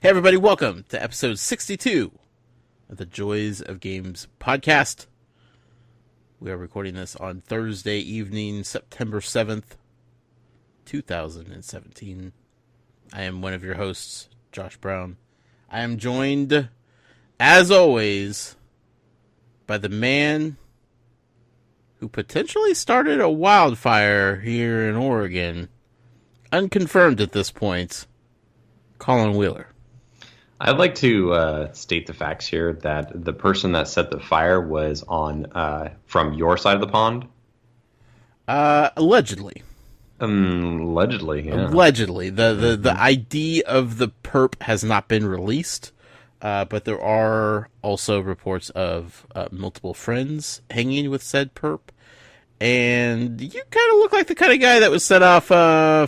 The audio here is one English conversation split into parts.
Hey everybody, welcome to episode 62 of the Joys of Games podcast. We are recording this on Thursday evening, September 7th, 2017. I am one of your hosts, Josh Brown. I am joined, as always, by the man who potentially started a wildfire here in Oregon, unconfirmed at this point, Colin Wheeler. I'd like to state the facts here that the person that set the fire was on from your side of the pond. Allegedly. Allegedly, yeah. Allegedly. The ID of the perp has not been released, but there are also reports of multiple friends hanging with said perp. And you kind of look like the kind of guy that would set off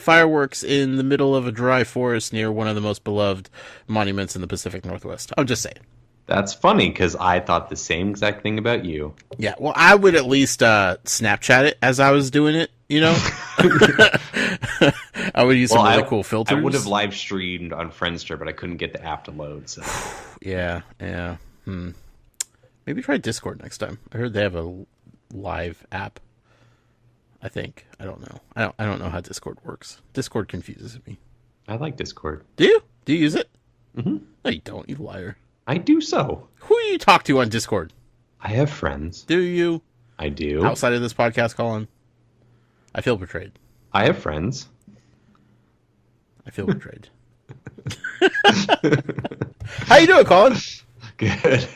fireworks in the middle of a dry forest near one of the most beloved monuments in the Pacific Northwest. I'm just saying. That's funny, because I thought the same exact thing about you. Yeah, well, I would at least Snapchat it as I was doing it, you know? I would use some really cool filters. I would have live streamed on Friendster, but I couldn't get the app to load. So. Yeah. Maybe try Discord next time. I heard they have a live app. I think. I don't know. I don't know how Discord works. Discord confuses me. I like Discord. Do you? Do you use it? Mm-hmm. No, you don't, you liar. I do so. Who do you talk to on Discord? I have friends. Do you? I do. Outside of this podcast, Colin? I feel betrayed. I have friends. I feel betrayed. How you doing, Colin? Good.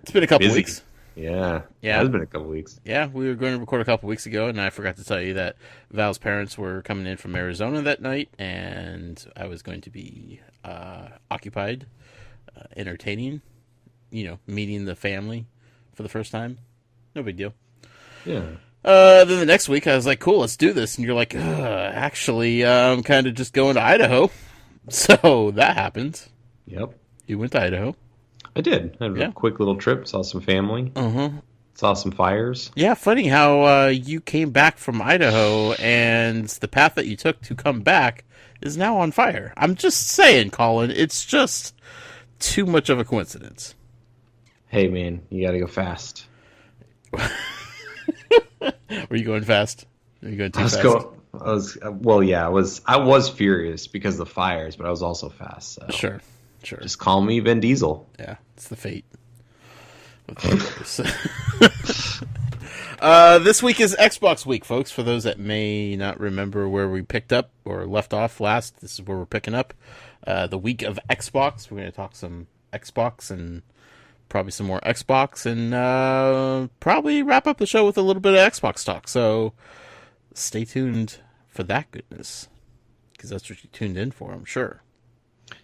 It's been a couple weeks. Yeah. It has been a couple weeks. Yeah, we were going to record a couple weeks ago, and I forgot to tell you that Val's parents were coming in from Arizona that night, and I was going to be occupied, entertaining, meeting the family for the first time. No big deal. Yeah. Then the next week, I was like, cool, let's do this. And you're like, actually, I'm kind of just going to Idaho. So that happened. Yep. You went to Idaho. I did. I had a quick little trip. Saw some family. Saw some fires. Yeah, funny how you came back from Idaho and the path that you took to come back is now on fire. I'm just saying, Colin, it's just too much of a coincidence. Hey, man, you gotta go fast. Were you going fast? Are you going too fast? I was furious because of the fires, but I was also fast. So. Sure. Just call me Vin Diesel. Yeah, it's the fate. This week is Xbox week, folks. For those that may not remember where we picked up or left off last, this is where we're picking up. The week of Xbox. We're going to talk some Xbox and probably some more Xbox, and probably wrap up the show with a little bit of Xbox talk. So stay tuned for that goodness, because that's what you tuned in for, I'm sure.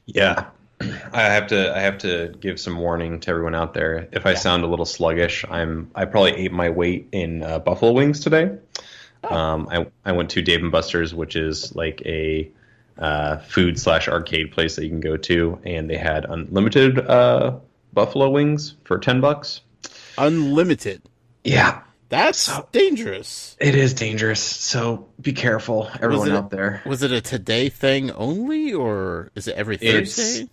Yeah. I have to give some warning to everyone out there. If I sound a little sluggish, I probably ate my weight in buffalo wings today. I went to Dave & Buster's, which is like a food/arcade place that you can go to, and they had unlimited buffalo wings for $10. Unlimited. Yeah. That's dangerous. It is dangerous, so be careful, everyone out there. Was it a today thing only, or is it every Thursday? It's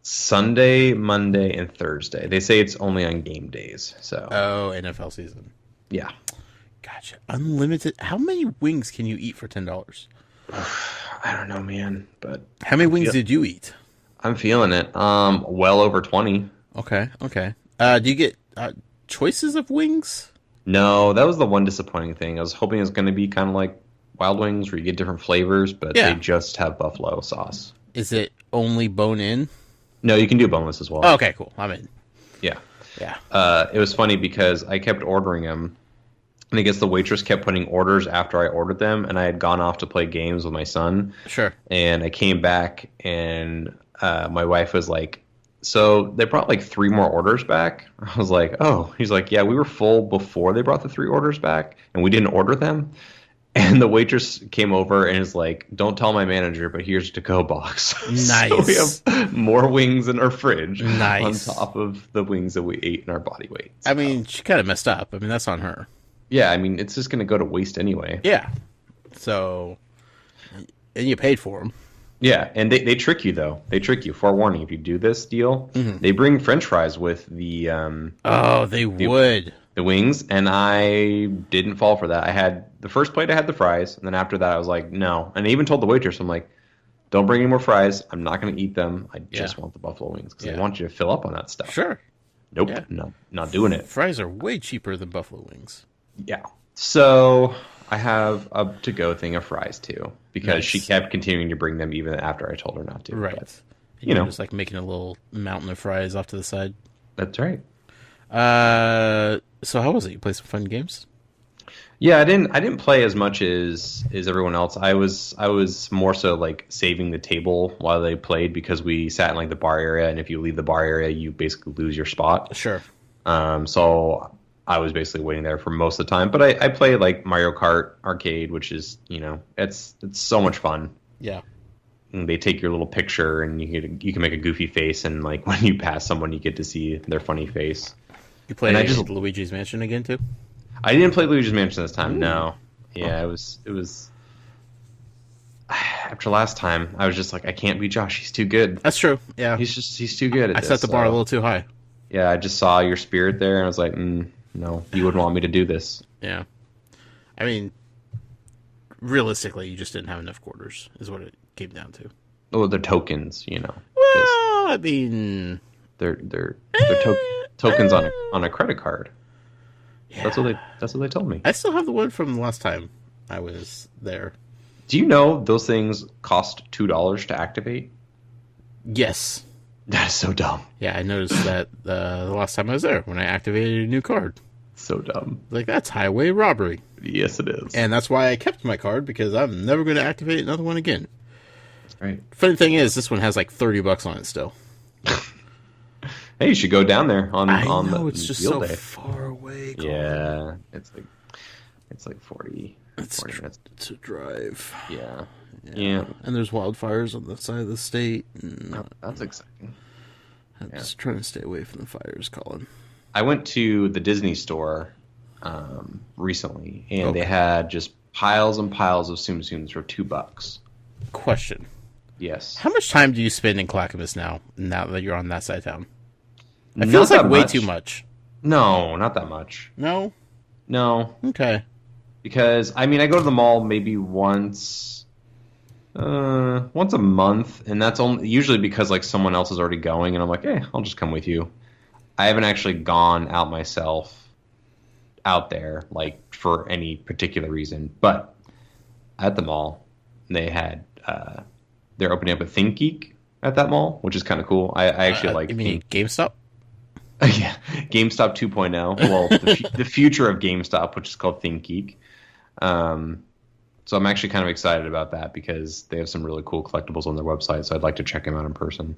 Sunday, Monday, and Thursday. They say it's only on game days. So. Oh, NFL season. Yeah. Gotcha. Unlimited. How many wings can you eat for $10? I don't know, man. But how many wings did you eat? I'm feeling it. Well over 20. Okay. Do you get choices of wings? No, that was the one disappointing thing. I was hoping it was going to be kind of like Wild Wings, where you get different flavors, but they just have buffalo sauce. Is it only bone-in? No, you can do boneless as well. Oh, okay, cool. I'm in. Yeah. It was funny because I kept ordering them, and I guess the waitress kept putting orders after I ordered them, and I had gone off to play games with my son. Sure. And I came back, and my wife was like, so they brought like 3 more orders back? I was like, oh. He's like, yeah, we were full before they brought the 3 orders back, and we didn't order them. And the waitress came over and is like, don't tell my manager, but here's a to-go box. Nice. So we have more wings in our fridge. Nice. On top of the wings that we ate in our body weight. So. I mean, she kind of messed up. I mean, that's on her. Yeah, I mean, it's just going to go to waste anyway. Yeah. So, and you paid for them. Yeah, and they trick you though. They trick you. Forewarning: if you do this deal, they bring French fries with the Oh, they would. the wings, and I didn't fall for that. I had the first plate, I had the fries, and then after that, I was like, no. And I even told the waitress, I'm like, don't bring any more fries. I'm not going to eat them. I just want the buffalo wings because I want you to fill up on that stuff. Sure. Nope, no, not doing it. Fries are way cheaper than buffalo wings. Yeah. So I have a to-go thing of fries too because she kept continuing to bring them even after I told her not to. Right. But, you know, just like making a little mountain of fries off to the side. That's right. So how was it? You played some fun games? Yeah, I didn't play as much as everyone else. I was more so like saving the table while they played because we sat in like the bar area, and if you leave the bar area, you basically lose your spot. Sure. So I was basically waiting there for most of the time. But I played like Mario Kart Arcade, which is, you know, it's so much fun. Yeah. And they take your little picture, and you can make a goofy face, and like when you pass someone, you get to see their funny face. You played Luigi's Mansion again too? I didn't play Luigi's Mansion this time. No. Yeah, it was. After last time, I was just like, I can't beat Josh. He's too good. That's true. Yeah, he's too good at this. I set the bar a little too high. Yeah, I just saw your spirit there, and I was like, no, you wouldn't want me to do this. Yeah, I mean, realistically, you just didn't have enough quarters, is what it came down to. Oh, they're tokens, you know. Well, I mean, they're tokens on a credit card. Yeah. That's what they told me. I still have the one from the last time I was there. Do you know those things cost $2 to activate? Yes. That is so dumb. Yeah, I noticed that the last time I was there when I activated a new card. So dumb. Like, that's highway robbery. Yes, it is. And that's why I kept my card, because I'm never going to activate another one again. Right. Funny thing is, this one has like $30 on it still. Hey, you should go down there on it's just so far away. Yeah, it's like 40 minutes to drive. Yeah. And there's wildfires on the side of the state. That's exciting. I'm just trying to stay away from the fires, Colin. I went to the Disney store recently, and they had just piles and piles of Tsum Tsums for $2. Question. Yes. How much time do you spend in Clackamas now that you're on that side of town? It feels like way too much. No, not that much. No? No. Okay. Because, I mean, I go to the mall maybe once a month, and that's only usually because like someone else is already going, and I'm like, hey, I'll just come with you. I haven't actually gone out myself out there, like, for any particular reason. But at the mall, they had, they're opening up a ThinkGeek at that mall, which is kind of cool. I actually like... You mean GameStop? Yeah, GameStop 2.0. Well, the future of GameStop, which is called ThinkGeek. So I'm actually kind of excited about that because they have some really cool collectibles on their website. So I'd like to check them out in person.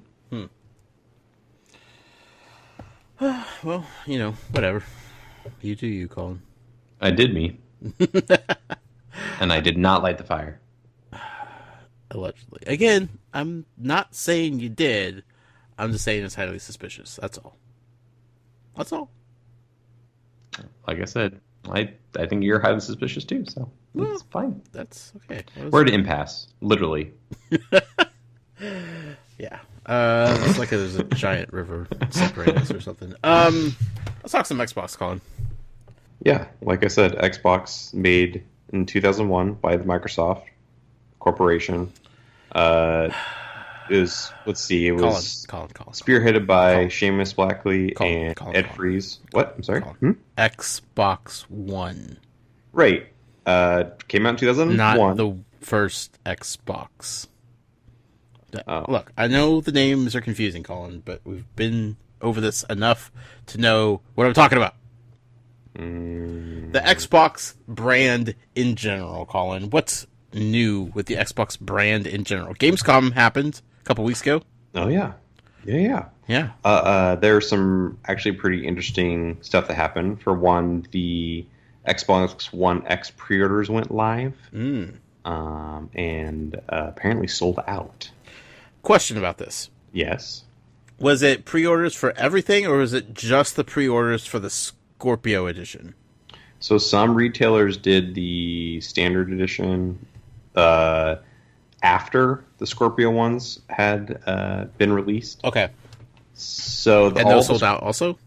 Well, you know, whatever. You do you, Colin. I did me. And I did not light the fire. Allegedly. Again, I'm not saying you did. I'm just saying it's highly suspicious. That's all. That's all. Like I said, I think you're highly suspicious too, so it's fine. That's okay. We're at impasse, literally. Yeah. It's like there's a giant river separating us or something. Let's talk some Xbox, Colin. Yeah, like I said, Xbox made in 2001 by the Microsoft Corporation. It was spearheaded by Seamus Blackley and Ed Freeze. What? I'm sorry? Xbox One. Right. Came out in 2001. Not the first Xbox. Look, I know the names are confusing, Colin, but we've been over this enough to know what I'm talking about. The Xbox brand in general, Colin. What's new with the Xbox brand in general? Gamescom happened a couple weeks ago. Oh, yeah. Yeah. There's some actually pretty interesting stuff that happened. For one, the Xbox One X pre-orders went live. And apparently sold out. Question about this. Yes. Was it pre-orders for everything, or was it just the pre-orders for the Scorpio edition? So some retailers did the standard edition. Some after the Scorpio ones had been released. Okay. So and those sold out also?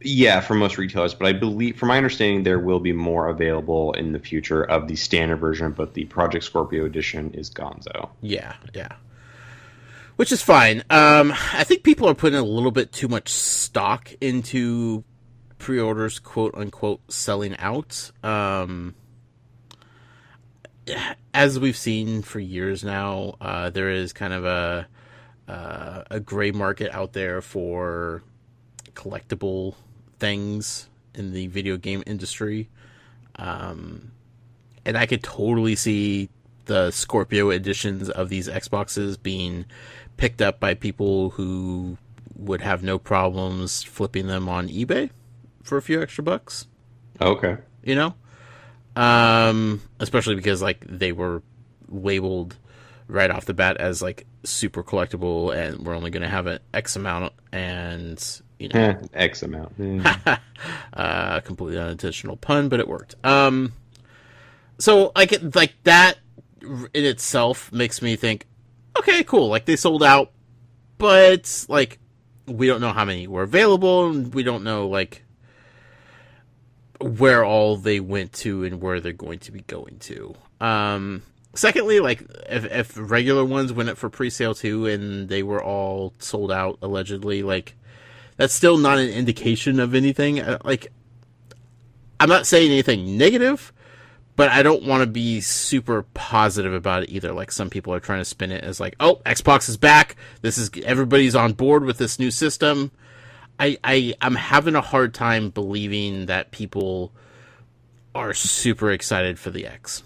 Yeah, for most retailers, but I believe, from my understanding, there will be more available in the future of the standard version, but the Project Scorpio edition is gonzo. Yeah. Which is fine. I think people are putting a little bit too much stock into pre-orders, quote unquote, selling out. As we've seen for years now, there is kind of a gray market out there for collectible things in the video game industry. And I could totally see the Scorpio editions of these Xboxes being picked up by people who would have no problems flipping them on eBay for a few extra bucks. Okay. You know? Especially because, like, they were labeled right off the bat as, like, super collectible, and we're only going to have an X amount, and, you know. X amount. Completely unintentional pun, but it worked. So, like that in itself makes me think, okay, cool, like, they sold out, but, like, we don't know how many were available, and we don't know, like, where all they went to and where they're going to be going to. Secondly, like, if regular ones went up for pre-sale too and they were all sold out allegedly, like, that's still not an indication of anything. Like, I'm not saying anything negative, but I don't want to be super positive about it either. Like, some people are trying to spin it as like, oh, Xbox is back. Everybody's on board with this new system. I'm having a hard time believing that people are super excited for the X.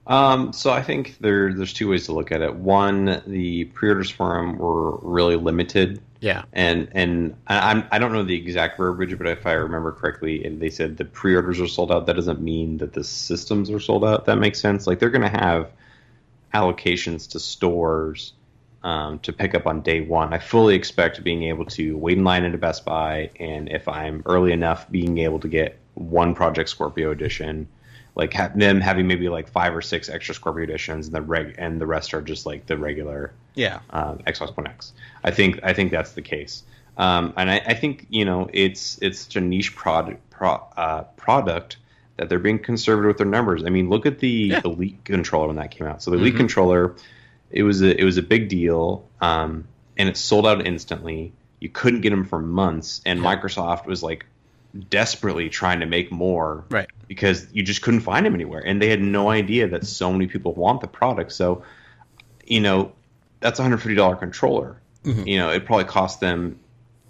So I think there's two ways to look at it. One, the pre-orders for them were really limited. Yeah. And I don't know the exact verbiage, but if I remember correctly, and they said the pre-orders are sold out, that doesn't mean that the systems are sold out. That makes sense. Like, they're going to have allocations to stores to pick up on day one. I fully expect being able to wait in line into Best Buy, and if I'm early enough, being able to get one Project Scorpio edition, like them having maybe like 5 or 6 extra Scorpio editions, and the rest are just like the regular Xbox One X. I think that's the case, and I think, you know, it's such a niche product that they're being conservative with their numbers. I mean, look at the Elite controller when that came out. So the Elite controller, it was a big deal, and it sold out instantly. You couldn't get them for months, and Microsoft was like desperately trying to make more, right? Because you just couldn't find them anywhere, and they had no idea that so many people want the product. So, you know, that's a $150 controller. Mm-hmm. You know, it probably cost them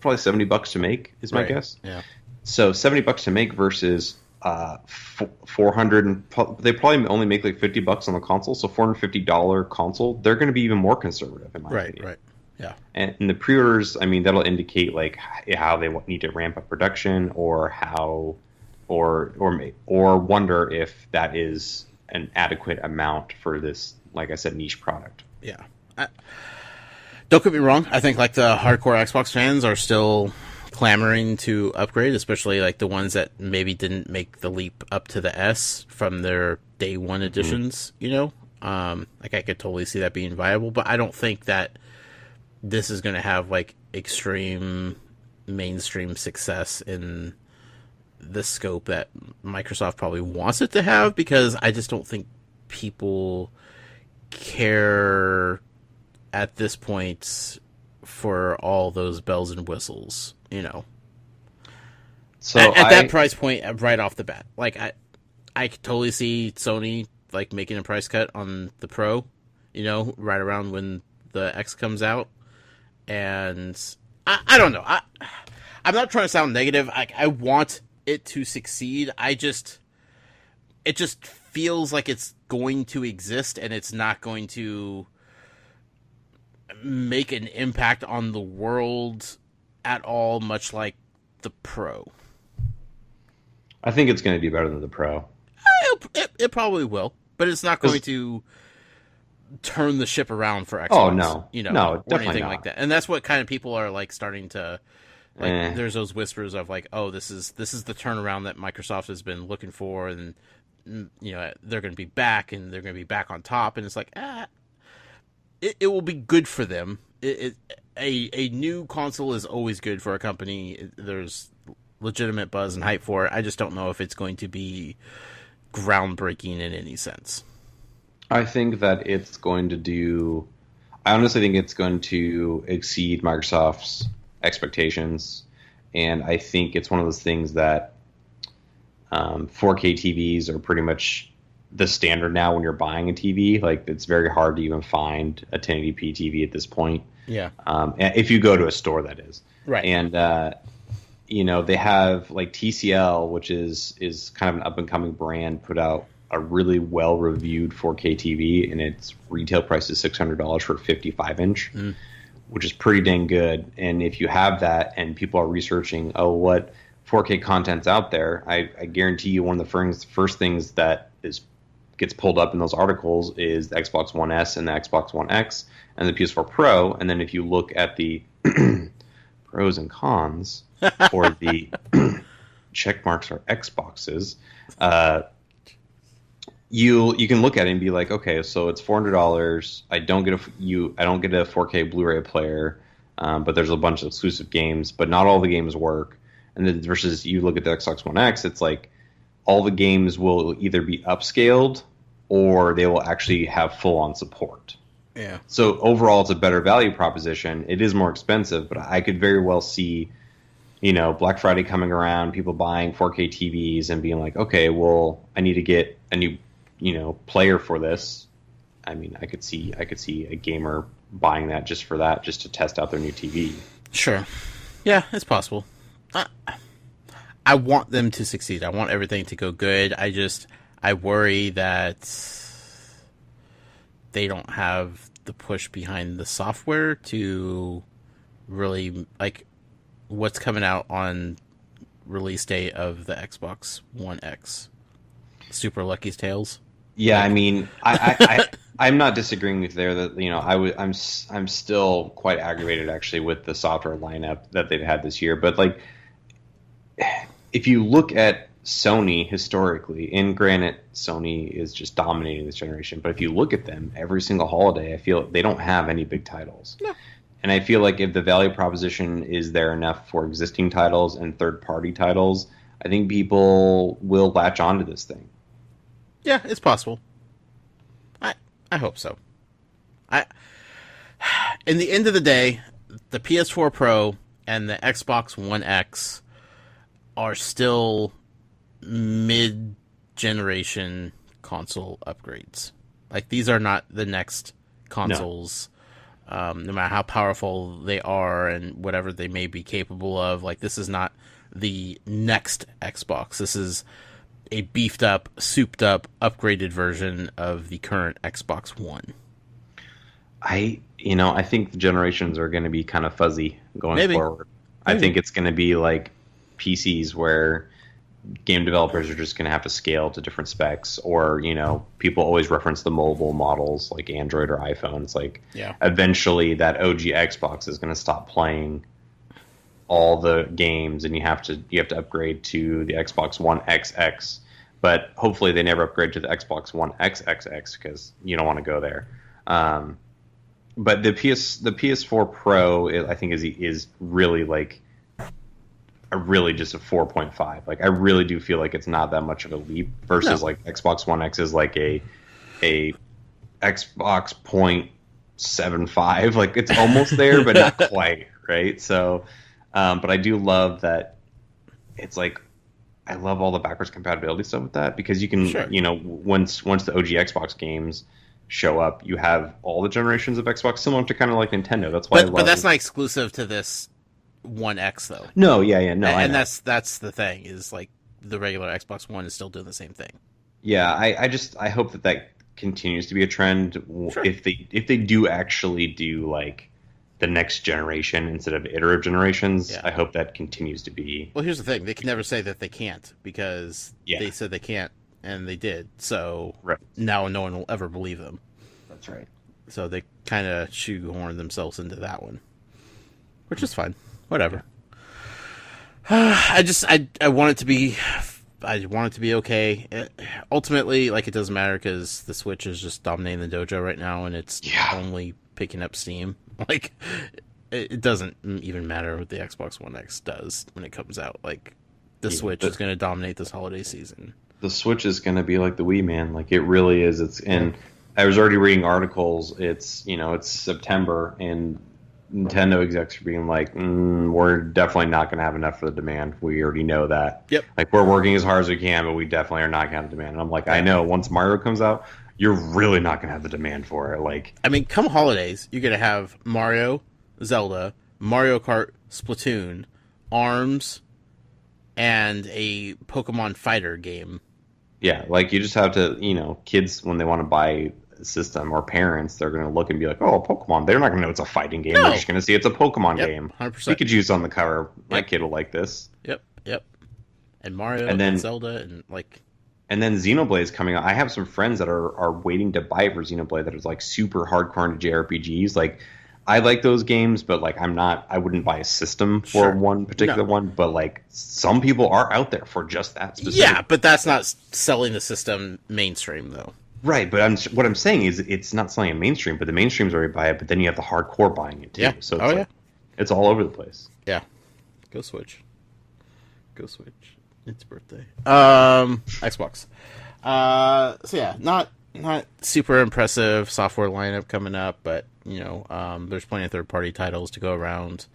$70 to make, is my guess. Yeah. So $70 to make versus 400, and they probably only make like $50 on the console. So $450 console, they're going to be even more conservative, in my opinion. Right. Yeah. And in the pre-orders, I mean, that'll indicate like how they need to ramp up production, or how, or wonder if that is an adequate amount for this, like I said, niche product. Yeah. Don't get me wrong. I think like the hardcore Xbox fans are still clamoring to upgrade, especially like the ones that maybe didn't make the leap up to the S from their day one editions. You know, like I could totally see that being viable, but I don't think that this is going to have like extreme mainstream success in the scope that Microsoft probably wants it to have, because I just don't think people care at this point for all those bells and whistles, you know. So at that price point right off the bat, like I could totally see Sony like making a price cut on the Pro, you know, right around when the X comes out. And I don't know. I'm not trying to sound negative. I want it to succeed. It just feels like it's going to exist, and it's not going to make an impact on the world at all, much like the Pro. I think it's going to do better than the Pro. It probably will, but it's not going to turn the ship around for Xbox. Oh no, you know, no, or definitely anything not. like that. And that's what kind of people are like starting to like. There's those whispers of like, oh, this is the turnaround that Microsoft has been looking for, and they're going to be back and they're going to be back on top, and it's like, it will be good for them. A new console is always good for a company. There's legitimate buzz and hype for it. I just don't know if it's going to be groundbreaking in any sense. I think that it's going to do. I honestly think it's going to exceed Microsoft's expectations, and I think it's one of those things that 4K TVs are pretty much the standard now when you're buying a TV. Like, it's very hard to even find a 1080p TV at this point. Yeah. If you go to a store, that is. Right. And they have like TCL, which is kind of an up and coming brand, put out a really well reviewed 4K TV, and its retail price is $600 for a 55-inch, which is pretty dang good. And if you have that, and people are researching, what 4K content's out there, I guarantee you one of the first things that gets pulled up in those articles is the Xbox One S and the Xbox One X and the PS4 Pro. And then if you look at the pros and cons, or the check marks or Xboxes, you can look at it and be like, okay, so it's $400. I don't get a 4K Blu-ray player, but there's a bunch of exclusive games, but not all the games work. And then versus you look at the Xbox One X, it's like all the games will either be upscaled or they will actually have full-on support. Yeah. So overall, it's a better value proposition. It is more expensive, but I could very well see, Black Friday coming around, people buying 4K TVs and being like, okay, well, I need to get a new, player for this. I mean, I could see a gamer buying that just to test out their new TV. Sure. Yeah, it's possible. I want them to succeed. I want everything to go good. I worry that they don't have the push behind the software to really, like, what's coming out on release day of the Xbox One X. Super Lucky's Tales. Yeah, I mean, I'm not disagreeing with you there. That I'm still quite aggravated actually with the software lineup that they've had this year. But like, if you look at Sony historically, and granted, Sony is just dominating this generation, but if you look at them every single holiday, I feel they don't have any big titles. No. And I feel like if the value proposition is there enough for existing titles and third-party titles, I think people will latch onto this thing. Yeah, it's possible. I hope so. In the end of the day, the PS4 Pro and the Xbox One X are still mid-generation console upgrades. Like, these are not the next consoles. No matter how powerful they are and whatever they may be capable of. Like, this is not the next Xbox. This is a beefed up, souped up, upgraded version of the current Xbox One. I think the generations are going to be kind of fuzzy going forward. Maybe. I think it's going to be like PCs where game developers are just going to have to scale to different specs, or people always reference the mobile models like Android or iPhone. It's like eventually that OG Xbox is going to stop playing all the games, and you have to upgrade to the Xbox One XX. But hopefully they never upgrade to the Xbox One XXX, because you don't want to go there. But the PS4 Pro, I think is really like really just a 4.5. Like, I really do feel like it's not that much of a leap versus like Xbox One X is like a Xbox 0.75. Like, it's almost there, but not quite, right? So, but I do love that it's like, I love all the backwards compatibility stuff with that, because you can, once the OG Xbox games show up, you have all the generations of Xbox, similar to kind of like Nintendo. That's why but that's not exclusive to this One X though. No. And that's the thing, is like the regular Xbox One is still doing the same thing. Yeah, I hope that continues to be a trend. Sure. If they do actually do like the next generation instead of iterative generations, I hope that continues to be. Well, here's the thing: they can never say that they can't, because they said they can't, and they did. So now no one will ever believe them. That's right. So they kind of shoehorned themselves into that one, which is fine. Whatever. I want it to be I want it to be okay. Ultimately, like, it doesn't matter because the Switch is just dominating the dojo right now, and it's only picking up steam. Like, it doesn't even matter what the Xbox One X does when it comes out. Like, the Switch is going to dominate this holiday season. The Switch is going to be like the Wii, man. Like, it really is. And I was already reading articles. It's September, and Nintendo execs are being like, we're definitely not going to have enough for the demand. We already know that. Yep. Like, we're working as hard as we can, but we definitely are not going to have the demand. And I'm like, I know. Once Mario comes out, you're really not going to have the demand for it. Like, I mean, come holidays, you're going to have Mario, Zelda, Mario Kart, Splatoon, ARMS, and a Pokemon Fighter game. Yeah, like, you just have to, kids, when they want to buy system, or parents, they're going to look and be like, oh, Pokemon. They're not going to know it's a fighting game. They're just going to see it's a Pokemon game. 100%. Pikachu's on the cover. My kid will like this. Yep. And Mario and Zelda and like... And then Xenoblade's coming out. I have some friends that are waiting to buy for Xenoblade that is like super hardcore into JRPGs. Like, I like those games, but like I wouldn't buy a system for one particular one. But like, some people are out there for just that specific. Yeah, but that's not selling the system mainstream though. Right, but what I'm saying is it's not selling it mainstream, but the mainstream's already buy it, but then you have the hardcore buying it too. Yeah. So it's it's all over the place. Yeah. Go Switch. It's birthday. Xbox. So yeah, not super impressive software lineup coming up, but there's plenty of third-party titles to go around.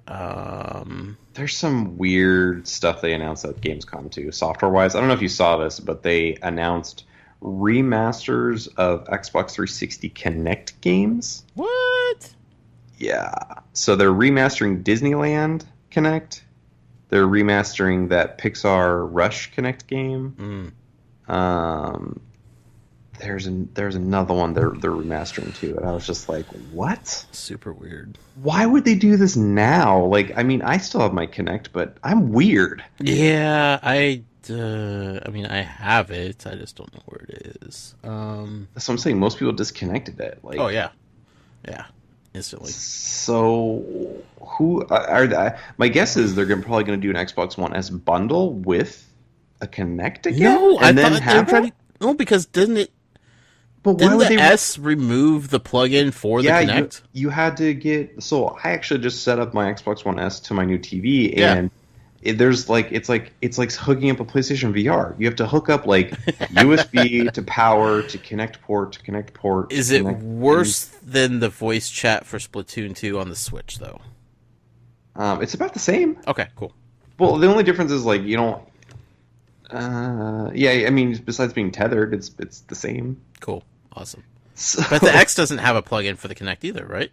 There's some weird stuff they announced at GamesCom too, software-wise. I don't know if you saw this, but they announced remasters of Xbox 360 Kinect games. What? Yeah. So they're remastering Disneyland Kinect. They're remastering that Pixar Rush Kinect game. There's another one they're remastering too, and I was just like, what? Super weird. Why would they do this now? Like, I mean, I still have my Kinect, but I'm weird. Yeah, I have it. I just don't know where it is. That's what I'm saying. Most people disconnected it. Like, oh yeah, instantly. So who are that? My guess is they're probably going to do an Xbox One S bundle with a Kinect again. No, and then have it? No, because didn't it? But why didn't would the they S remove the plug-in for the Kinect? You had to get. So I actually just set up my Xbox One S to my new TV, and it's like hooking up a PlayStation VR. You have to hook up like USB to power to connect port to connect port. Is it worse than the voice chat for Splatoon 2 on the Switch though? It's about the same. Okay, cool. Well, the only difference is like you don't. I mean, besides being tethered, it's the same. Cool, awesome. So, but the X doesn't have a plug-in for the Kinect either, right?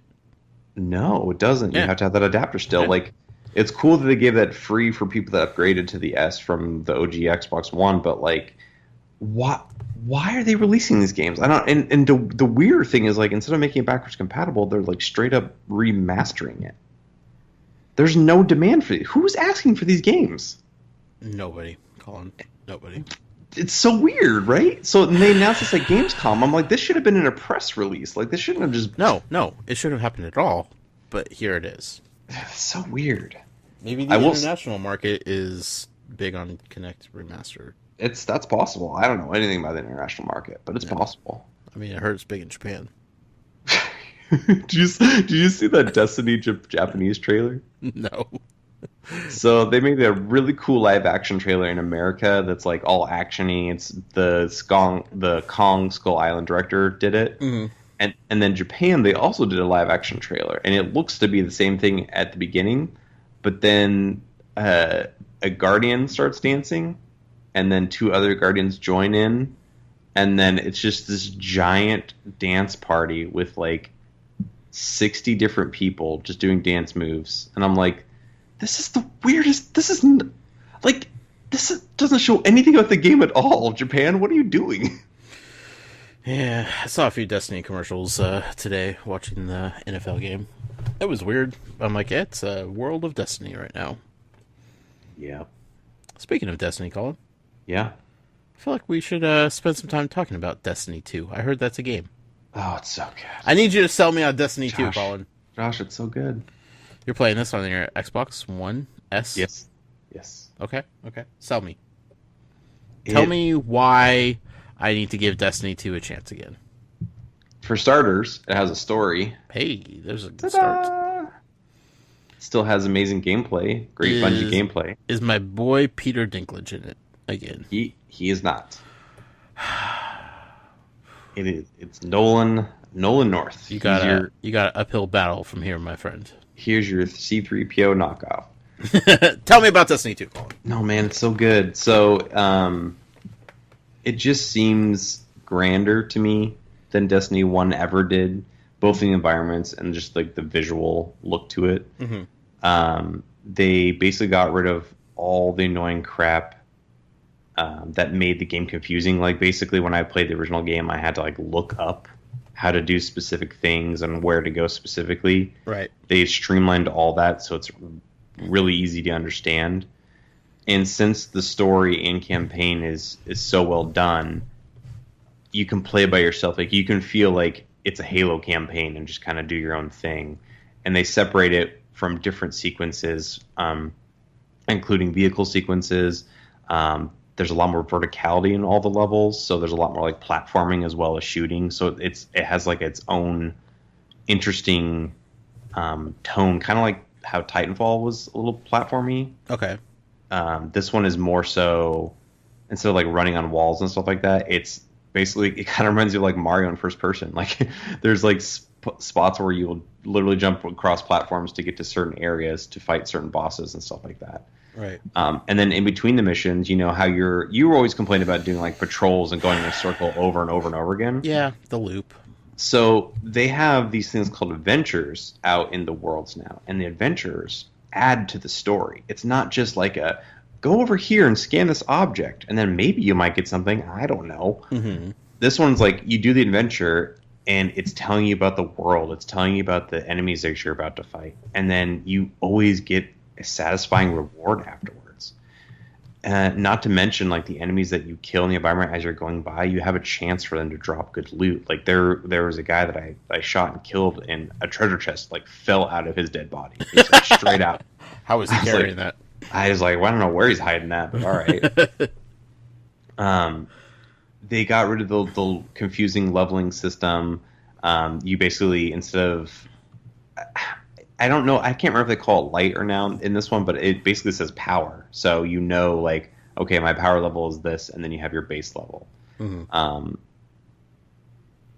No, it doesn't. Yeah. You have to have that adapter still. Yeah. Like, it's cool that they gave that free for people that upgraded to the S from the OG Xbox One, but like, why are they releasing these games? I don't. And the weird thing is, like, instead of making it backwards compatible, they're like straight up remastering it. There's no demand for it. Who's asking for these games? Nobody, Colin. Nobody. It's so weird, right? So they announced this at Gamescom. I'm like, this should have been in a press release. Like, this shouldn't have just... No, it shouldn't have happened at all. But here it is. It's so weird. Maybe the international market is big on Kinect Remaster. That's possible. I don't know anything about the international market, but it's possible. I mean, I heard it's big in Japan. Did you see that Destiny Japanese trailer? No. So they made a really cool live action trailer in America that's like all actiony. It's the Kong Skull Island director did it, and then Japan they also did a live action trailer, and it looks to be the same thing at the beginning, but then a guardian starts dancing, and then two other guardians join in, and then it's just this giant dance party with like 60 different people just doing dance moves, and I'm like, this is the weirdest. This doesn't show anything about the game at all. Japan, what are you doing? Yeah, I saw a few Destiny commercials today watching the NFL game. It was weird. I'm like, yeah, it's a world of Destiny right now. Yeah. Speaking of Destiny, Colin. Yeah. I feel like we should spend some time talking about Destiny 2. I heard that's a game. Oh, it's so good. I need you to sell me on Destiny 2, Colin. Josh, it's so good. You're playing this on your Xbox One S? Yes. Okay. Sell me. Tell me why I need to give Destiny 2 a chance again. For starters, it has a story. Hey, there's a good Ta-da! start. Still has amazing gameplay. Great Bungie gameplay. Is my boy Peter Dinklage in it again? He is not. It's Nolan North. You got an uphill battle from here, my friend. Here's your C-3PO knockoff. Tell me about Destiny 2, Colin. No, man, it's so good. So, it just seems grander to me than Destiny 1 ever did, both the environments and just like the visual look to it. Mm-hmm. They basically got rid of all the annoying crap that made the game confusing. Like, basically, when I played the original game, I had to like look up how to do specific things and where to go specifically. Right. They streamlined all that, so it's really easy to understand. And since the story and campaign is so well done, you can play by yourself. Like, you can feel like it's a Halo campaign and just kind of do your own thing. And they separate it from different sequences, including vehicle sequences. There's a lot more verticality in all the levels, so there's a lot more like platforming as well as shooting. So it has like its own interesting tone, kind of like how Titanfall was a little platformy. Okay. This one is more so, instead of like running on walls and stuff like that, it's basically, it kind of reminds you of like Mario in first person. Like, there's like spots where you will literally jump across platforms to get to certain areas to fight certain bosses and stuff like that. Right. And then in between the missions, you know how you were always complaining about doing like patrols and going in a circle over and over and over again. Yeah, the loop. So they have these things called adventures out in the worlds now, and the adventures add to the story. It's not just like a go over here and scan this object, and then maybe you might get something. I don't know. Mm-hmm. This one's like you do the adventure, and it's telling you about the world. It's telling you about the enemies that you're about to fight, and then you always get a satisfying reward afterwards. Not to mention, like, the enemies that you kill in the environment as you're going by, you have a chance for them to drop good loot. Like, there was a guy that I shot and killed, and a treasure chest like fell out of his dead body. It's like straight out. How was he carrying that? I was like, well, I don't know where he's hiding that, but all right. They got rid of the confusing leveling system. You basically, instead of, I don't know, I can't remember if they call it light or now in this one, but it basically says power. So you know, like, okay, my power level is this, and then you have your base level. Mm-hmm.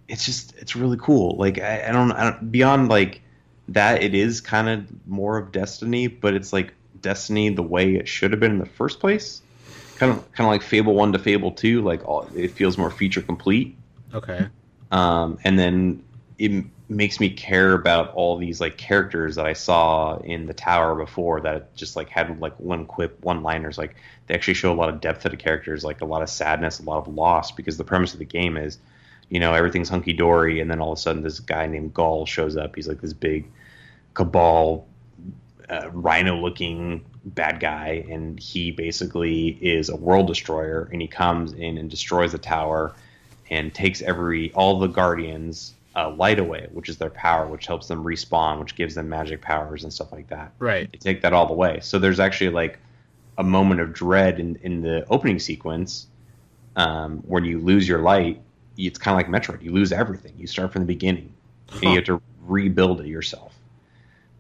It's really cool. Like, I don't beyond like that, it is kind of more of Destiny, but it's like Destiny the way it should have been in the first place. Kind of like Fable 1 to Fable 2, like it feels more feature complete. Okay. And then it makes me care about all these like characters that I saw in the tower before that just like had like one-liners. Like, they actually show a lot of depth to the characters, like a lot of sadness, a lot of loss, because the premise of the game is, you know, everything's hunky-dory, and then all of a sudden this guy named Gaul shows up. He's like this big cabal rhino-looking bad guy, and he basically is a world destroyer, and he comes in and destroys the tower and takes all the guardians light away, which is their power, which helps them respawn, which gives them magic powers and stuff like that. Right. They take that all the way. So there's actually like a moment of dread in the opening sequence when you lose your light. It's kind of like Metroid. You lose everything. You start from the beginning, and you have to rebuild it yourself.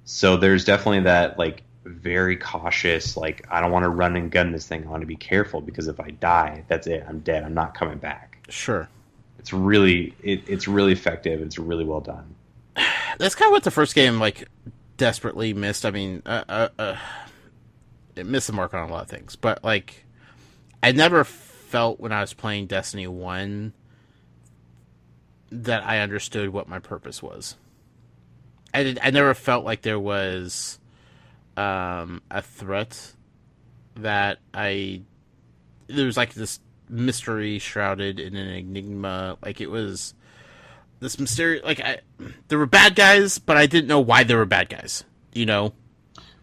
So there's definitely that like very cautious, like, I don't want to run and gun this thing. I want to be careful, because if I die, that's it. I'm dead. I'm not coming back. Sure. It's really effective. It's really well done. That's kind of what the first game like desperately missed. I mean, it missed the mark on a lot of things, but like, I never felt when I was playing Destiny 1 that I understood what my purpose was. I never felt like there was a threat that there was like this mystery shrouded in an enigma. Like, it was this mysterious, like, there were bad guys, but I didn't know why they were bad guys, you know?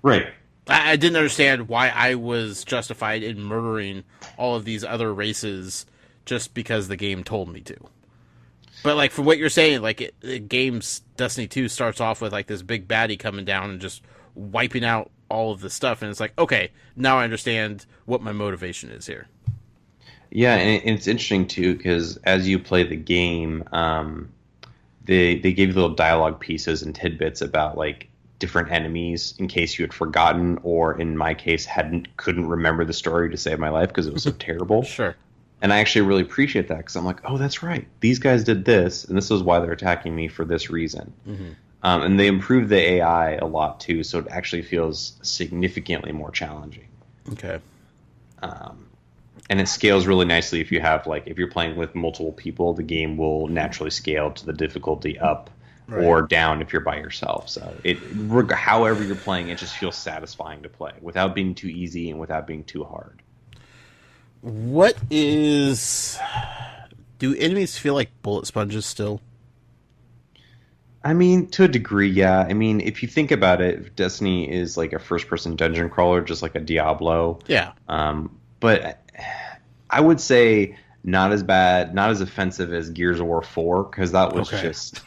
Right. I didn't understand why I was justified in murdering all of these other races just because the game told me to. But, like, from what you're saying, like, game's Destiny 2 starts off with, like, this big baddie coming down and just wiping out all of the stuff, and it's like, okay, now I understand what my motivation is here. Yeah, and it's interesting too because as you play the game, they gave you little dialogue pieces and tidbits about like different enemies in case you had forgotten, or in my case, couldn't remember the story to save my life because it was so terrible. Sure. And I actually really appreciate that because I'm like, oh, that's right. These guys did this, and this is why they're attacking me for this reason. Mm-hmm. And they improved the AI a lot too, so it actually feels significantly more challenging. Okay. And it scales really nicely if you have if you're playing with multiple people, the game will naturally scale to the difficulty up or down if you're by yourself. So however you're playing, it just feels satisfying to play without being too easy and without being too hard. Do enemies feel like bullet sponges still? I mean, to a degree, yeah. I mean, if you think about it, Destiny is like a first-person dungeon crawler, just like a Diablo. Yeah. But I would say not as bad, not as offensive as Gears of War 4, because that was just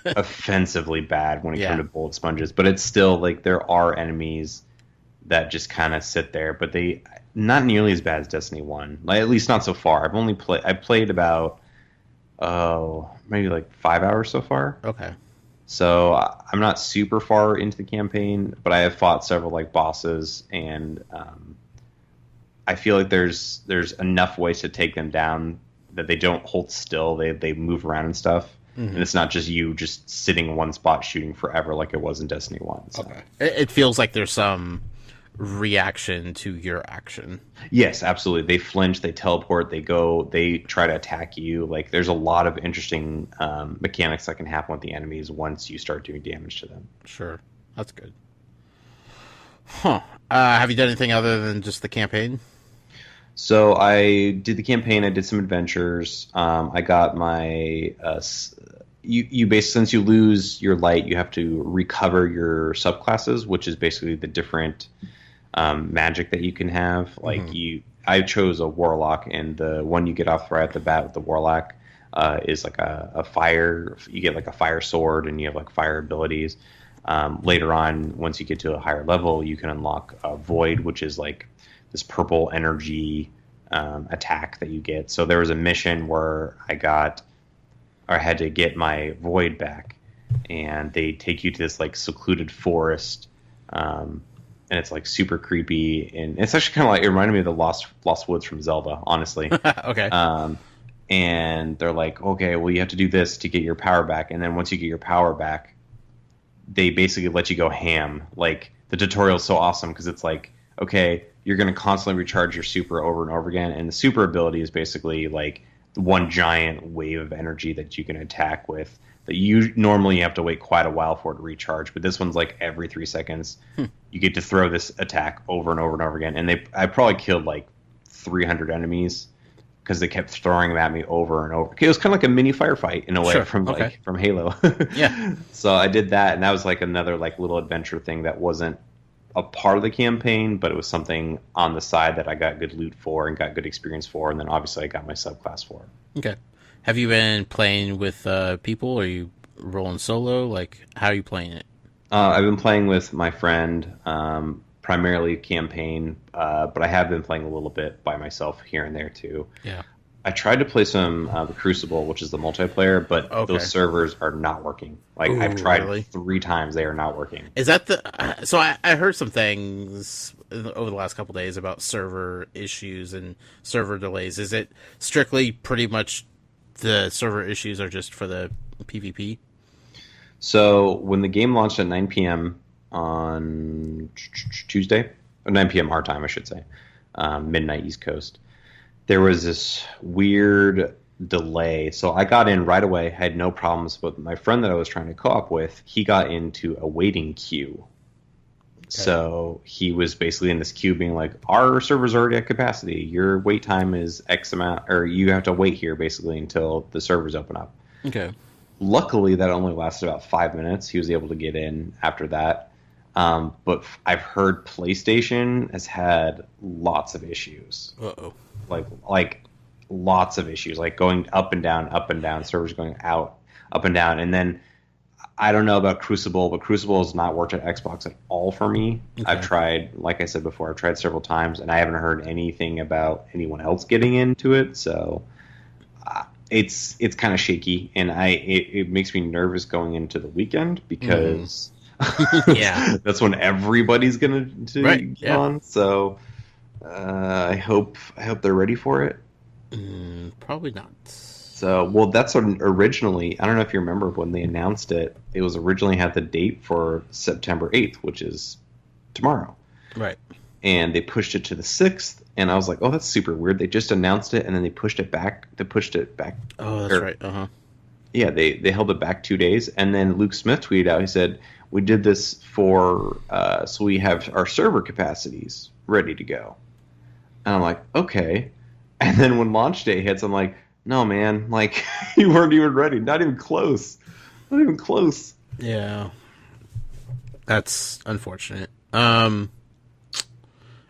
offensively bad when it came to bullet sponges. But it's still like there are enemies that just kind of sit there, but they not nearly as bad as Destiny 1. Like, at least not so far. I've played about maybe like 5 hours so far. Okay. So I'm not super far into the campaign, but I have fought several like bosses, and I feel like there's enough ways to take them down that they don't hold still. They move around and stuff, and it's not just you just sitting in one spot shooting forever like it was in Destiny 1. So. Okay. It feels like there's some reaction to your action. Yes, absolutely. They flinch, they teleport, they try to attack you. Like there's a lot of interesting mechanics that can happen with the enemies once you start doing damage to them. Sure. That's good. Huh. Have you done anything other than just the campaign? So I did the campaign, I did some adventures. I got my you basically, since you lose your light, you have to recover your subclasses, which is basically the different magic that you can have. Like I chose a warlock, and the one you get off right at the bat with the warlock is like a fire. You get like a fire sword, and you have like fire abilities. Later on, once you get to a higher level, you can unlock a void, which is like this purple energy attack that you get. So there was a mission where I had to get my void back, and they take you to this like secluded forest, and it's like super creepy, and it's actually kind of like, it reminded me of the Lost Woods from Zelda, honestly. Okay. And they're like, okay, well, you have to do this to get your power back, and then once you get your power back, they basically let you go ham. Like the tutorial is so awesome because it's like, okay, you're going to constantly recharge your super over and over again, and the super ability is basically like one giant wave of energy that you can attack with, that you normally have to wait quite a while for it to recharge, but this one's like every 3 seconds. You get to throw this attack over and over and over again, and I probably killed like 300 enemies because they kept throwing them at me over and over. It was kind of like a mini firefight in a way from Halo. Yeah. So I did that, and that was like another like little adventure thing that wasn't a part of the campaign, but it was something on the side that I got good loot for and got good experience for, and then obviously I got my subclass for. Okay. Have you been playing with people, or are you rolling solo? Like, how are you playing it? I've been playing with my friend, primarily campaign, but I have been playing a little bit by myself here and there too. Yeah. I tried to play some the Crucible, which is the multiplayer, but those servers are not working. Like, I've tried 3 times, they are not working. Is that the... So I heard some things over the last couple of days about server issues and server delays. Is it strictly pretty much the server issues are just for the PvP? So when the game launched at 9 p.m. on Tuesday, or 9 p.m. our time, I should say, midnight East Coast, there was this weird delay. So I got in right away, had no problems, but my friend that I was trying to co-op with, he got into a waiting queue. Okay. So he was basically in this queue being like, our server's already at capacity. Your wait time is X amount, or you have to wait here basically until the servers open up. Okay. Luckily, that only lasted about 5 minutes. He was able to get in after that. But I've heard PlayStation has had lots of issues. Uh-oh. Like lots of issues, like going up and down, servers going out, up and down. And then I don't know about Crucible, but Crucible has not worked at Xbox at all for me. Okay. I've tried, like I said before, I've tried several times, and I haven't heard anything about anyone else getting into it. So it's kind of shaky, and it makes me nervous going into the weekend because Yeah. that's when everybody's going to get on. So I hope they're ready for it. Probably not. So, well, that's what originally, I don't know if you remember when they announced it, it was originally had the date for September 8th, which is tomorrow. Right. And they pushed it to the 6th, and I was like, oh, that's super weird. They just announced it, and then they pushed it back. Oh, that's right. Uh-huh. Yeah, they held it back 2 days, and then Luke Smith tweeted out, he said, we did this for, so we have our server capacities ready to go. And I'm like, okay. And then when launch day hits, I'm like, no, man, like, you weren't even ready. Not even close. Not even close. Yeah. That's unfortunate. And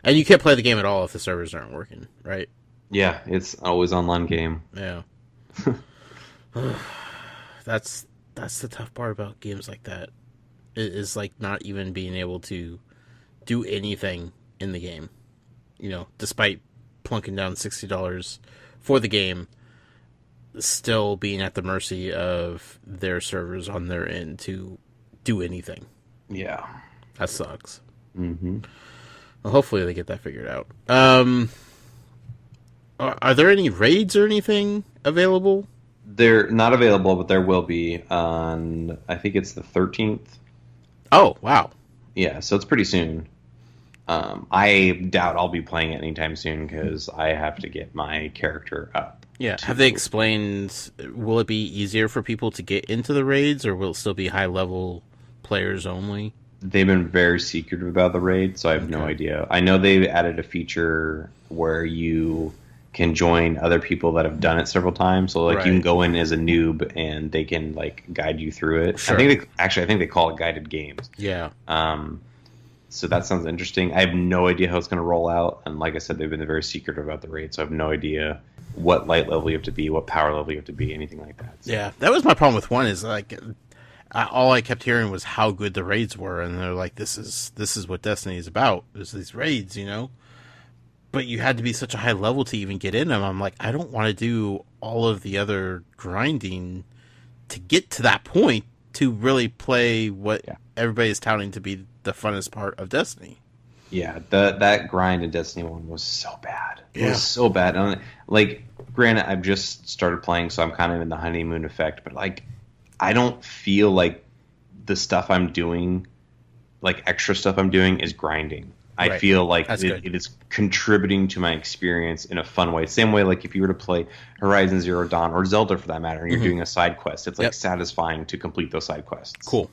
you can't play the game at all if the servers aren't working, right? Yeah, it's always online game. Yeah. That's the tough part about games like that. It is like not even being able to do anything in the game. You know, despite plunking down $60 for the game, still being at the mercy of their servers on their end to do anything. Yeah. That sucks. Mm-hmm. Well, hopefully they get that figured out. Are there any raids or anything available? They're not available, but there will be on, I think it's the 13th. Oh, wow. Yeah, so it's pretty soon. I doubt I'll be playing it anytime soon because I have to get my character up. Yeah. Have they explained, will it be easier for people to get into the raids, or will it still be high-level players only? They've been very secretive about the raid, so I have no idea. I know they've added a feature where you can join other people that have done it several times. So, like, you can go in as a noob, and they can, like, guide you through it. Sure. I think they call it guided games. Yeah. So that sounds interesting. I have no idea how it's going to roll out. And like I said, they've been very secretive about the raid, so I have no idea what light level you have to be, what power level you have to be, anything like that. So. Yeah, that was my problem with one, is like all I kept hearing was how good the raids were, and they're like, this is what Destiny is about, is these raids, you know? But you had to be such a high level to even get in them. I'm like, I don't want to do all of the other grinding to get to that point to really play what everybody's touting to be the funnest part of Destiny. Yeah, that grind in Destiny 1 was so bad. It was so bad. And, like, granted, I've just started playing, so I'm kind of in the honeymoon effect, but, like, I don't feel like the stuff I'm doing, like, extra stuff I'm doing is grinding. I feel like it is contributing to my experience in a fun way. Same way, like, if you were to play Horizon Zero Dawn, or Zelda for that matter, and you're doing a side quest, it's, like, satisfying to complete those side quests. Cool.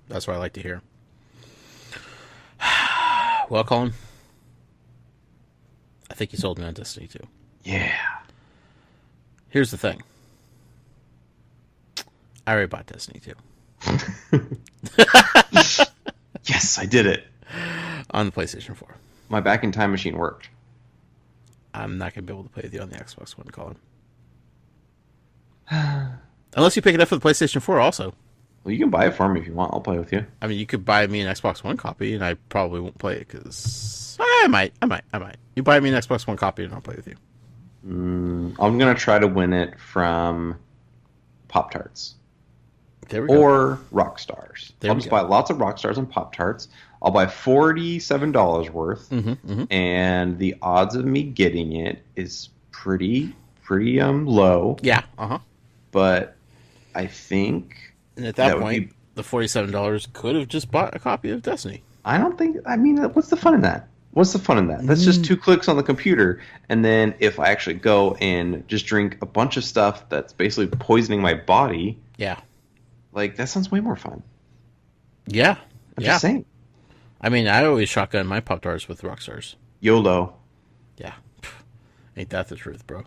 That's what I like to hear. Well, Colin, I think you sold me on Destiny 2. Yeah. Here's the thing. I already bought Destiny 2. Yes, I did it. On the PlayStation 4. My back in time machine worked. I'm not going to be able to play with you on the Xbox One, Colin. Unless you pick it up for the PlayStation 4 also. Well, you can buy it for me if you want. I'll play with you. I mean, you could buy me an Xbox One copy, and I probably won't play it because I might. You buy me an Xbox One copy, and I'll play with you. I'm gonna try to win it from Pop-Tarts. There we go. Or Rockstars. I'll just buy lots of Rockstars and Pop-Tarts. I'll buy $47 worth, and the odds of me getting it is pretty low. Yeah. But I think. And at that point, the $47 could have just bought a copy of Destiny. I don't think... I mean, what's the fun in that? That's just 2 clicks on the computer, and then if I actually go and just drink a bunch of stuff that's basically poisoning my body... Yeah. Like, that sounds way more fun. Yeah. I'm just saying. I mean, I always shotgun my Pop-Tarts with Rockstars. YOLO. Yeah. Ain't that the truth, bro.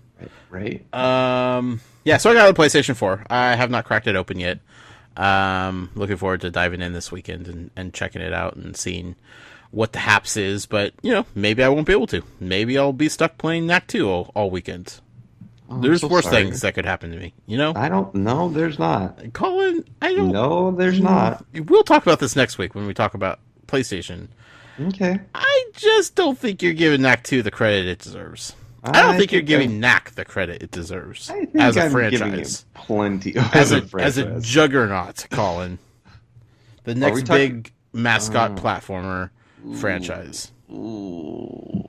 Right. Yeah, so I got a PlayStation 4. I have not cracked it open yet. Looking forward to diving in this weekend and checking it out and seeing what the haps is, but, you know, maybe I won't be able to. Maybe I'll be stuck playing NAC 2 all weekend. Oh, There's I'm so worse sorry. things that could happen to me, you know? I don't know. There's not. Colin, I don't... No, there's not. We'll talk about this next week when we talk about PlayStation. Okay. I just don't think you're giving Knack 2 the credit it deserves. I don't think you're giving Knack the credit it deserves I think as a I'm giving franchise. it plenty As a franchise. juggernaut, Colin. The next talking- big mascot platformer franchise. Ooh.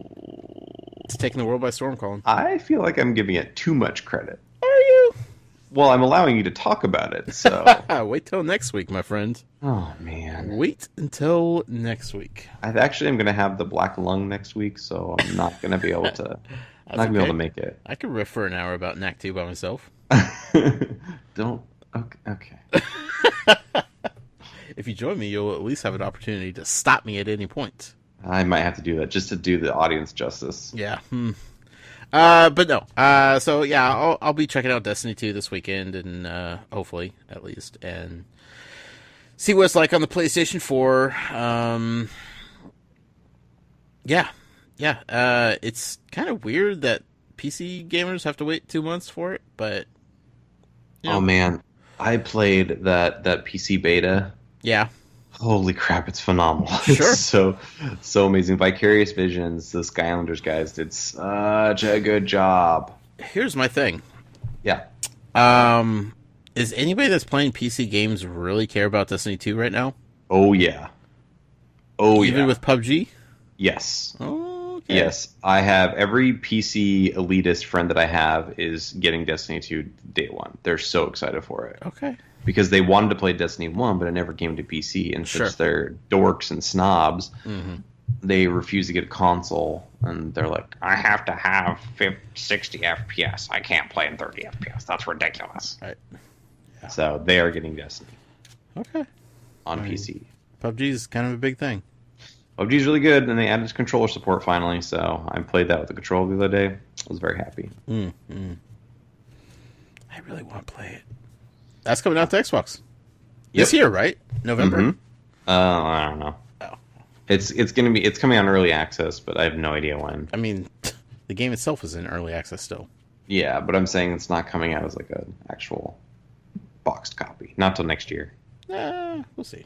It's taking the world by storm, Colin. I feel like I'm giving it too much credit. Are you? Well, I'm allowing you to talk about it, so. Wait till next week, my friend. Oh, man. Wait until next week. I'm going to have the black lung next week, so I'm not going to be able to. Not going to be able to make it. I could riff for an hour about Knack 2 by myself. Don't. Okay. If you join me, you'll at least have an opportunity to stop me at any point. I might have to do that just to do the audience justice. Yeah. But no. So yeah, I'll be checking out Destiny 2 this weekend, and hopefully at least, and see what it's like on the PlayStation 4. Yeah. It's kind of weird that PC gamers have to wait 2 months for it, but you know. Oh man, I played that PC beta. Yeah. Holy crap, it's phenomenal. Sure. It's so amazing. Vicarious Visions, the Skylanders guys did such a good job. Here's my thing. Yeah. Is anybody that's playing PC games really care about Destiny 2 right now? Oh yeah. Oh Even yeah. with PUBG? Yes. Oh, okay. Yes. I have every PC elitist friend that I have is getting Destiny 2 day one. They're so excited for it. Okay. Because they wanted to play Destiny 1, but it never came to PC. And Sure. since they're dorks and snobs, Mm-hmm. they refuse to get a console. And they're like, I have to have 60 FPS. I can't play in 30 FPS. That's ridiculous. Right. Yeah. So they are getting Destiny Okay. on PC. PUBG is kind of a big thing. PUBG is really good, and they added controller support finally. So I played that with the controller the other day. I was very happy. I really want to play it. That's coming out to Xbox. This year, right? November? Mhm. I don't know. Oh. It's coming on early access, but I have no idea when. I mean, the game itself is in early access still. Yeah, but I'm saying it's not coming out as like an actual boxed copy. Not till next year. We'll see.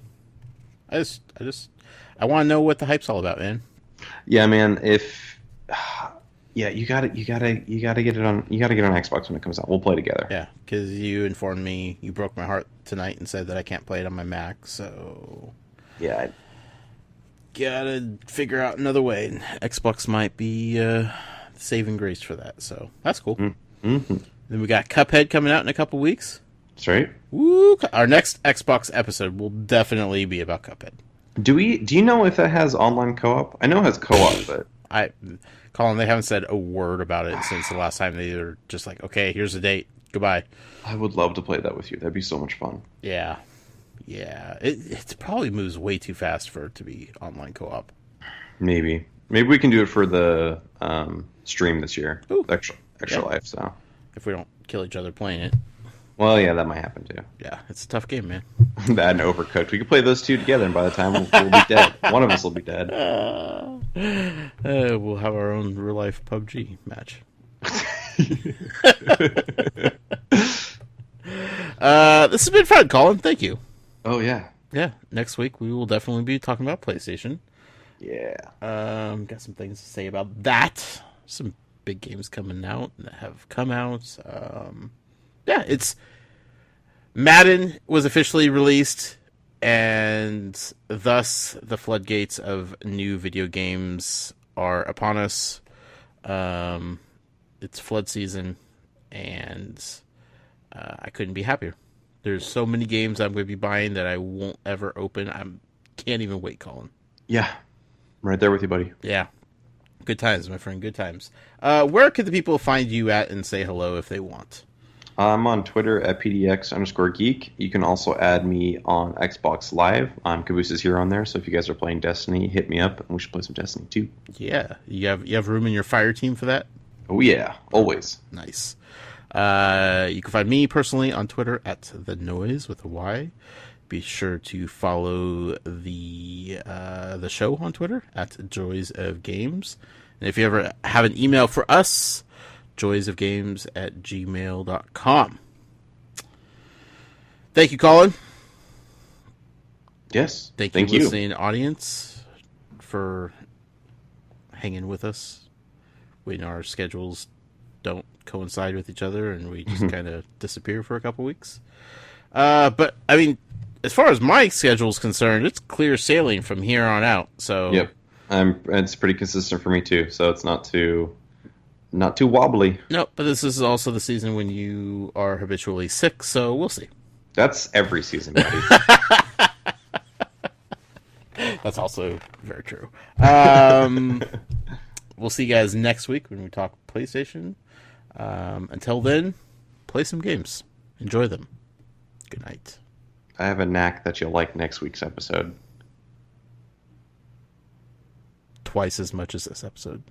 I want to know what the hype's all about, man. Yeah, man. You gotta get it on Xbox when it comes out. We'll play together. Yeah, because you informed me, you broke my heart tonight and said that I can't play it on my Mac, so Yeah. gotta figure out another way. And Xbox might be saving grace for that, so that's cool. Mm-hmm. Then we got Cuphead coming out in a couple weeks. That's right. Woo! Our next Xbox episode will definitely be about Cuphead. Do you know if it has online co-op? I know it has co-op, but Colin, they haven't said a word about it since the last time. They were just like, okay, here's the date. Goodbye. I would love to play that with you. That'd be so much fun. Yeah. It probably moves way too fast for it to be online co-op. Maybe we can do it for the stream this year. Ooh. Extra Yeah. life. So. If we don't kill each other playing it. Well, yeah, that might happen too. Yeah, it's a tough game, man. That and Overcooked. We could play those two together, and by the time we'll be dead. One of us will be dead. We'll have our own real-life PUBG match. This has been fun, Colin. Thank you. Oh yeah. Yeah, next week we will definitely be talking about PlayStation. Yeah. Got some things to say about that. Some big games coming out that have come out. It's Madden was officially released, and thus the floodgates of new video games are upon us. It's flood season, and I couldn't be happier. There's so many games I'm going to be buying that I won't ever open. I can't even wait, Colin. Yeah. I'm right there with you, buddy. Yeah. Good times, my friend. Good times. Where could the people find you at and say hello if they want? I'm on Twitter at PDX_geek. You can also add me on Xbox Live. Caboose is here on there, so if you guys are playing Destiny, hit me up, and we should play some Destiny too. Yeah. You have room in your fire team for that? Oh yeah, always. Nice. You can find me personally on Twitter at The Noise with a Y. Be sure to follow the show on Twitter at Joys of Games. And if you ever have an email for us, joysofgames@gmail.com. Thank you, Colin. Yes. Thank you, listening audience, for hanging with us when our schedules don't coincide with each other and we just kind of disappear for a couple weeks. But, I mean, as far as my schedule is concerned, it's clear sailing from here on out. So yep, it's pretty consistent for me too. So it's not too wobbly. No, but this is also the season when you are habitually sick. So we'll see. That's every season, buddy. That's also very true. We'll see you guys next week when we talk PlayStation. Until then, play some games. Enjoy them. Good night. I have a knack that you'll like next week's episode. Twice as much as this episode.